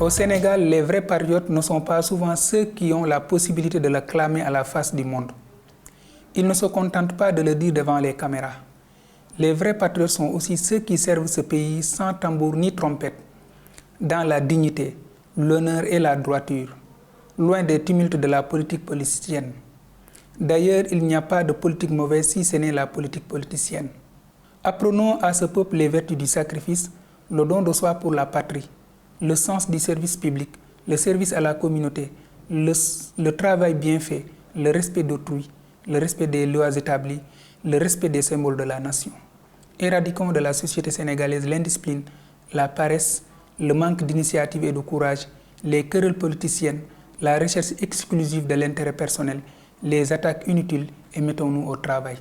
Au Sénégal, les vrais patriotes ne sont pas souvent ceux qui ont la possibilité de le clamer à la face du monde. Ils ne se contentent pas de le dire devant les caméras. Les vrais patriotes sont aussi ceux qui servent ce pays sans tambour ni trompette, dans la dignité, l'honneur et la droiture, loin des tumultes de la politique politicienne. D'ailleurs, il n'y a pas de politique mauvaise si ce n'est la politique politicienne. Apprenons à ce peuple les vertus du sacrifice, le don de soi pour la patrie, le sens du service public, le service à la communauté, le travail bien fait, le respect d'autrui, le respect des lois établies, le respect des symboles de la nation. Éradiquons de la société sénégalaise l'indiscipline, la paresse, le manque d'initiative et de courage, les querelles politiciennes, la recherche exclusive de l'intérêt personnel, les attaques inutiles et mettons-nous au travail.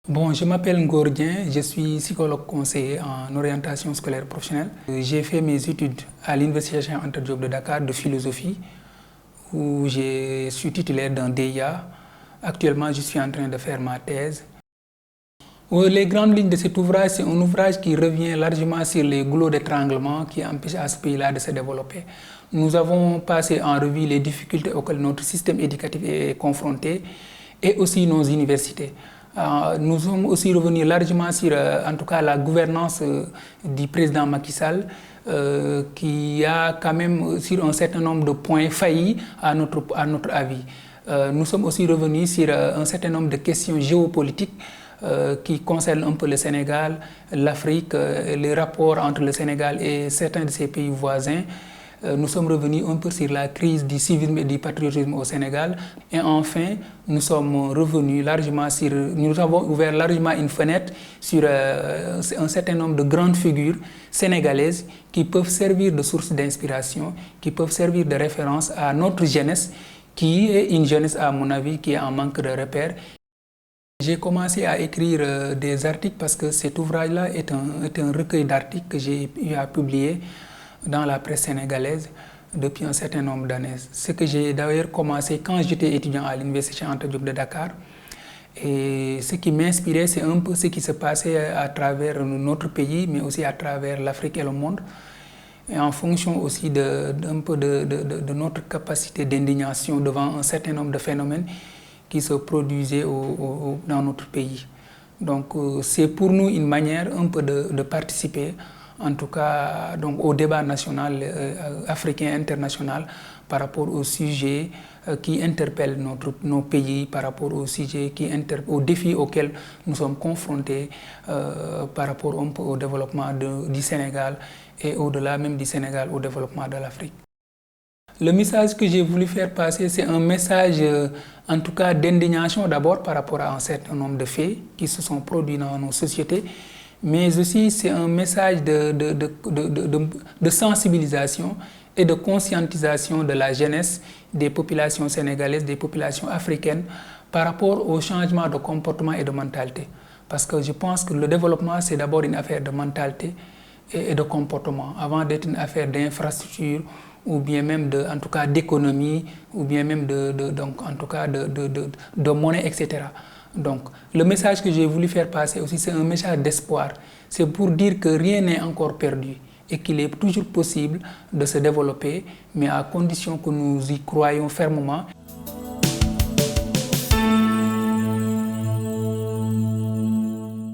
Bon, je m'appelle Ngordien, je suis psychologue conseiller en orientation scolaire professionnelle. J'ai fait mes études à l'Université Cheikh Anta Diop de Dakar de philosophie, où je suis titulaire d'un DEA. Actuellement, je suis en train de faire ma thèse. Les grandes lignes de cet ouvrage, c'est un ouvrage qui revient largement sur les goulots d'étranglement qui empêchent à ce pays-là de se développer. Nous avons passé en revue les difficultés auxquelles notre système éducatif est confronté et aussi nos universités. Nous sommes aussi revenus largement sur, en tout cas, la gouvernance du président Macky Sall, qui a quand même, sur un certain nombre de points, failli à notre avis. Nous sommes aussi revenus sur un certain nombre de questions géopolitiques qui concernent un peu le Sénégal, l'Afrique, les rapports entre le Sénégal et certains de ses pays voisins. Nous sommes revenus un peu sur la crise du civisme et du patriotisme au Sénégal. Et enfin, nous sommes revenus largement sur... Nous avons ouvert largement une fenêtre sur un certain nombre de grandes figures sénégalaises qui peuvent servir de source d'inspiration, qui peuvent servir de référence à notre jeunesse, qui est une jeunesse, à mon avis, qui est en manque de repères. J'ai commencé à écrire des articles parce que cet ouvrage-là est un recueil d'articles que j'ai eu à publier dans la presse sénégalaise depuis un certain nombre d'années. Ce que j'ai d'ailleurs commencé quand j'étais étudiant à l'Université Cheikh Anta Diop de Dakar. Et ce qui m'inspirait, c'est un peu ce qui se passait à travers notre pays, mais aussi à travers l'Afrique et le monde. Et en fonction aussi d'un peu de notre capacité d'indignation devant un certain nombre de phénomènes qui se produisaient dans notre pays. Donc c'est pour nous une manière un peu de participer, en tout cas donc, au débat national, africain, international, par rapport aux sujets qui interpellent nos pays, par rapport aux sujets aux défis auxquels nous sommes confrontés par rapport un peu au développement du Sénégal et au-delà même du Sénégal au développement de l'Afrique. Le message que j'ai voulu faire passer, c'est un message, en tout cas, d'indignation d'abord par rapport à un certain nombre de faits qui se sont produits dans nos sociétés, mais aussi c'est un message de sensibilisation et de conscientisation de la jeunesse, des populations sénégalaises, des populations africaines, par rapport au changement de comportement et de mentalité. Parce que je pense que le développement, c'est d'abord une affaire de mentalité et de comportement, avant d'être une affaire d'infrastructure, ou bien même en tout cas d'économie, ou bien même de monnaie, etc. Donc, le message que j'ai voulu faire passer aussi, c'est un message d'espoir. C'est pour dire que rien n'est encore perdu et qu'il est toujours possible de se développer, mais à condition que nous y croyons fermement.